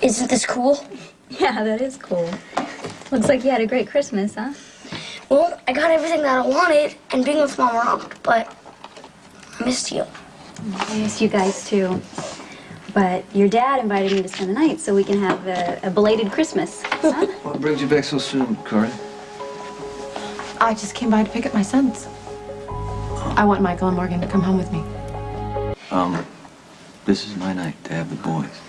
Isn't this cool? Yeah, that is cool. Looks like you had a great Christmas, huh? Well, I got everything that I wanted, and being with Mom rocked, but I missed you. I missed you guys, too. But your dad invited me to spend the night so we can have a belated Christmas. Huh? What brings you back so soon, Carly? I just came by to pick up my sons. I want Michael and Morgan to come home with me. This is my night to have the boys.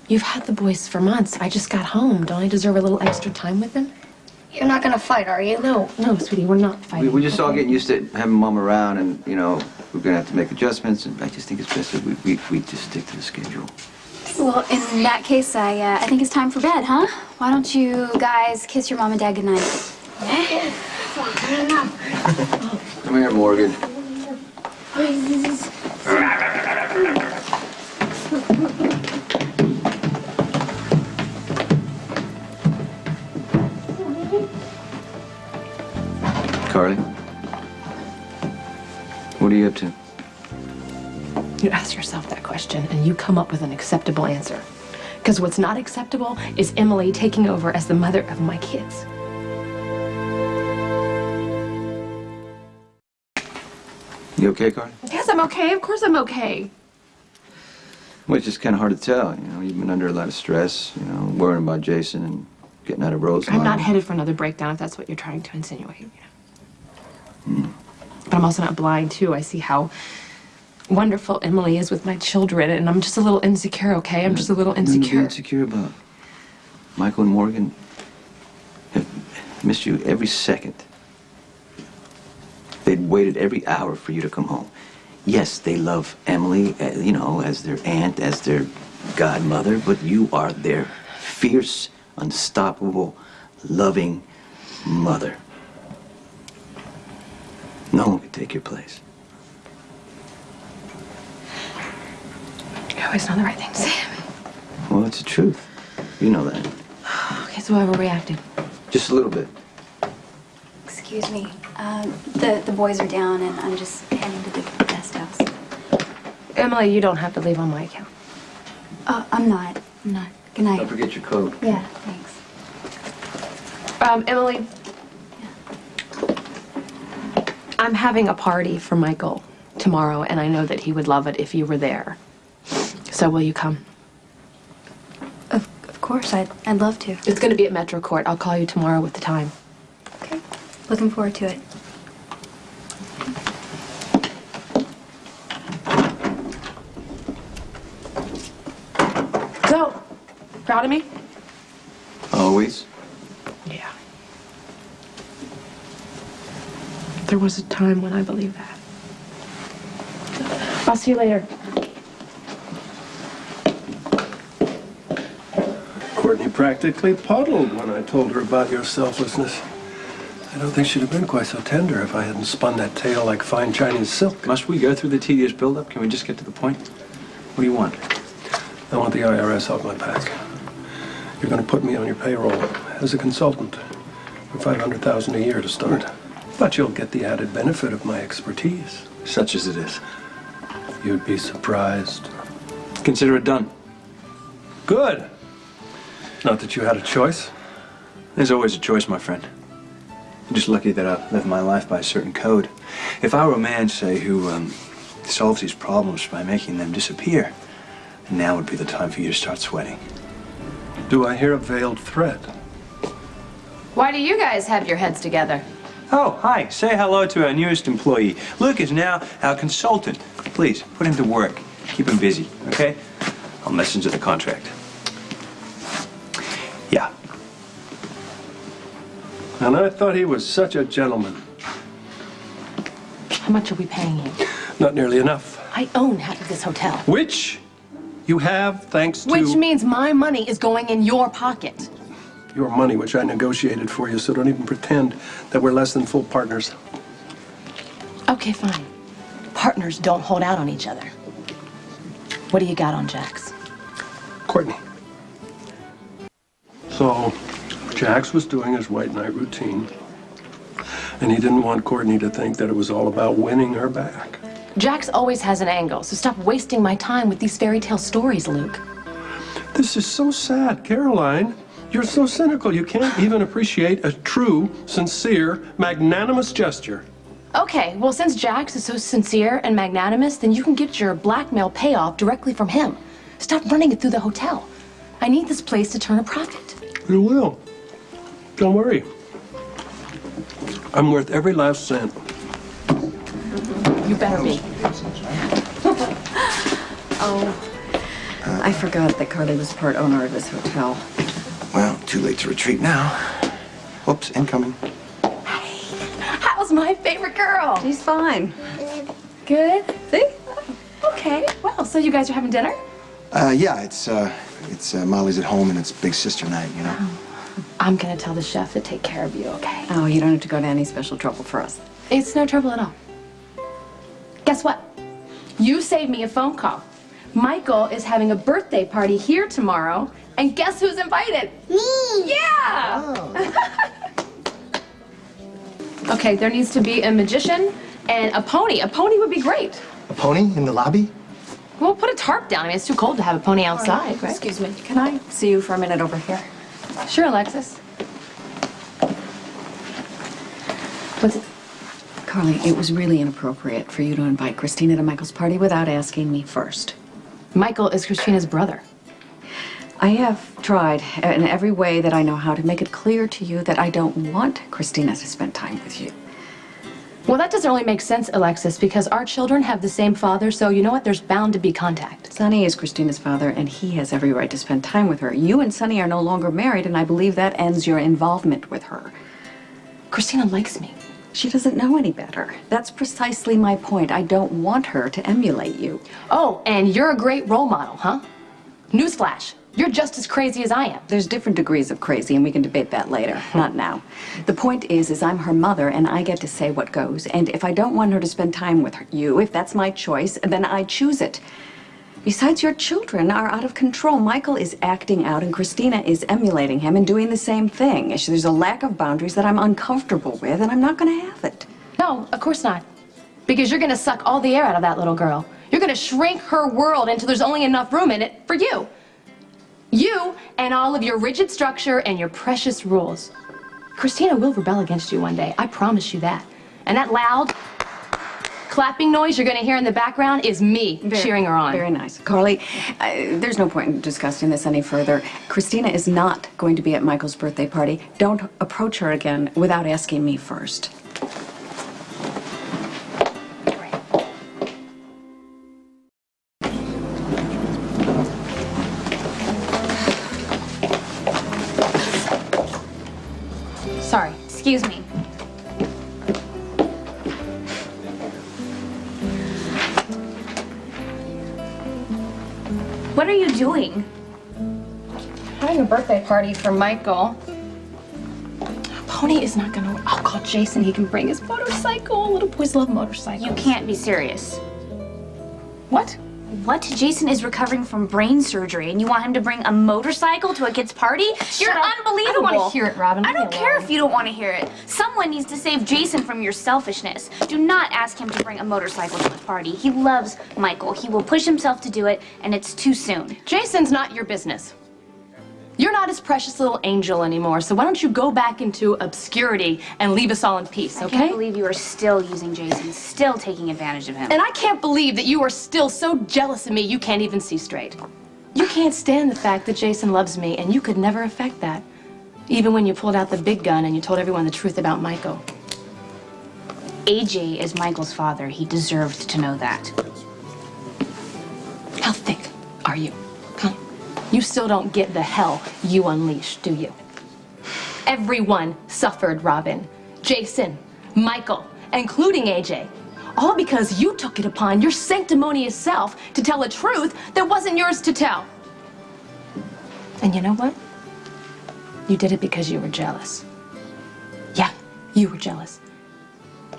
You've had the boys for months. I just got home. Don't I deserve a little extra time with them? You're not gonna fight, are you? No, sweetie, we're not fighting. We're just all getting used to having Mom around, and, you know, we're gonna have to make adjustments, and I just think it's best that we just stick to the schedule. Well, in that case, I think it's time for bed, huh? Why don't you guys kiss your mom and dad goodnight? Come here, Morgan. Carly, what are you up to? You ask yourself that question, and you come up with an acceptable answer. Because what's not acceptable is Emily taking over as the mother of my kids. You okay, Carly? Yes, I'm okay. Of course I'm okay. Well, it's just kind of hard to tell. You know, you've been under a lot of stress, you know, worrying about Jason and getting out of Roseline. I'm not headed for another breakdown, if that's what you're trying to insinuate. You know. But I'm also not blind, too. I see how wonderful Emily is with my children, and I'm just a little insecure, okay? I'm just a little insecure. Nothing to be insecure about. Michael and Morgan have missed you every second. They'd waited every hour for you to come home. Yes, they love Emily, you know, as their aunt, as their godmother, but you are their fierce, unstoppable, loving mother. No one could take your place. You always know the right thing to say. Well, it's the truth. You know that. Okay, so why we're reacting? Just a little bit. Excuse me. The boys are down, and I'm just heading to the guest house. Emily, you don't have to leave on my account. I'm not. Good night. Don't forget your coat. Yeah, thanks. Emily. I'm having a party for Michael tomorrow, and I know that he would love it if you were there. So will you come? Of course, I'd love to. It's going to be at Metro Court. I'll call you tomorrow with the time. Okay. Looking forward to it. So, proud of me? Always. Yeah. There was a time when I believed that. I'll see you later. Courtney practically puddled when I told her about your selflessness. I don't think she'd have been quite so tender if I hadn't spun that tale like fine Chinese silk. Must we go through the tedious build-up? Can we just get to the point? What do you want? I want the IRS off my back. You're going to put me on your payroll as a consultant for $500,000 a year to start. But you'll get the added benefit of my expertise. Such as it is. You'd be surprised. Consider it done. Good. Not that you had a choice. There's always a choice, my friend. I'm just lucky that I live my life by a certain code. If I were a man, say, who solves these problems by making them disappear, now would be the time for you to start sweating. Do I hear a veiled threat? Why do you guys have your heads together? Oh, hi. Say hello to our newest employee. Luke is now our consultant. Please, put him to work. Keep him busy, okay? I'll message the contract. Yeah. And I thought he was such a gentleman. How much are we paying you? Not nearly enough. I own half of this hotel. Which you have thanks to... Which means my money is going in your pocket. Your money, which I negotiated for you, so don't even pretend that we're less than full partners. Okay, fine. Partners don't hold out on each other. What do you got on Jax? Courtney. So, Jax was doing his white knight routine, and he didn't want Courtney to think that it was all about winning her back. Jax always has an angle, so stop wasting my time with these fairy tale stories, Luke. This is so sad, Caroline. You're so cynical. You can't even appreciate a true, sincere, magnanimous gesture. Okay, well, since Jax is so sincere and magnanimous, then you can get your blackmail payoff directly from him. Stop running it through the hotel. I need this place to turn a profit. You will. Don't worry. I'm worth every last cent. You better be. I forgot that Carly was part owner of this hotel. Well, too late to retreat now. Whoops, incoming. How's my favorite girl? She's fine. Good. See? Okay. Well, so you guys are having dinner? Yeah, it's Molly's at home and it's big sister night, you know? I'm gonna tell the chef to take care of you, okay? Oh, you don't have to go to any special trouble for us. It's no trouble at all. Guess what? You saved me a phone call. Michael is having a birthday party here tomorrow, and guess who's invited? Me! Yeah! Okay, there needs to be a magician and a pony. A pony would be great. A pony in the lobby? We'll put a tarp down. I mean, it's too cold to have a pony outside, right? Excuse me, can I see you for a minute over here? Sure, Alexis. What's it? Carly, it was really inappropriate for you to invite Christina to Michael's party without asking me first. Michael is Christina's brother. I have tried in every way that I know how to make it clear to you that I don't want Christina to spend time with you. Well, that doesn't really make sense, Alexis, because our children have the same father, so you know what? There's bound to be contact. Sonny is Christina's father, and he has every right to spend time with her. You and Sonny are no longer married, and I believe that ends your involvement with her. Christina likes me. She doesn't know any better. That's precisely my point. I don't want her to emulate you. Oh, and you're a great role model, huh? Newsflash, you're just as crazy as I am. There's different degrees of crazy, and we can debate that later, not now. The point is I'm her mother, and I get to say what goes. And if I don't want her to spend time with you, if that's my choice, then I choose it. Besides, your children are out of control. Michael is acting out, and Christina is emulating him and doing the same thing. There's a lack of boundaries that I'm uncomfortable with, and I'm not going to have it. No, of course not. Because you're gonna suck all the air out of that little girl. You're gonna shrink her world until there's only enough room in it for you. You and all of your rigid structure and your precious rules. Christina will rebel against you one day. I promise you that. And that loud clapping noise you're gonna hear in the background is me cheering her on. Very nice. Carly, there's no point in discussing this any further. Christina is not going to be at Michael's birthday party. Don't approach her again without asking me first. Sorry. Excuse me. What are you doing? Having a birthday party for Michael. Pony is not gonna. I'll call Jason. He can bring his motorcycle. Little boys love motorcycles. You can't be serious. What? What? Jason is recovering from brain surgery and you want him to bring a motorcycle to a kid's party? You're up. unbelievable. I don't want to hear it, Robin. I Leave don't me care alone. if you don't want to hear it. Someone needs to save Jason from your selfishness. Do not ask him to bring a motorcycle to the party. He loves Michael. He will push himself to do it, and it's too soon. Jason's not your business. You're not his precious little angel anymore, so why don't you go back into obscurity and leave us all in peace, I okay? can't believe you are still using Jason, still taking advantage of him. And I can't believe that you are still so jealous of me you can't even see straight. You can't stand the fact that Jason loves me, and you could never affect that. Even when you pulled out the big gun and you told everyone the truth about Michael. AJ is Michael's father. He deserved to know that. How thick are you? Huh? You still don't get the hell you unleashed, do you? Everyone suffered, Robin. Jason, Michael, including AJ. All because you took it upon your sanctimonious self to tell a truth that wasn't yours to tell. And you know what? You did it because you were jealous. Yeah, you were jealous.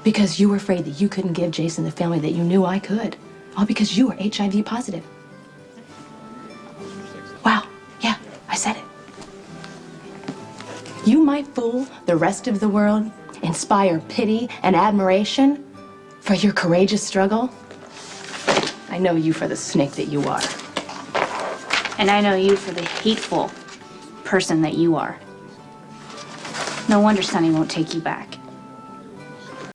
Because you were afraid that you couldn't give Jason the family that you knew I could. All because you were HIV positive. Wow, yeah, I said it. You might fool the rest of the world, inspire pity and admiration for your courageous struggle. I know you for the snake that you are. And I know you for the hateful person that you are. No wonder Sonny won't take you back.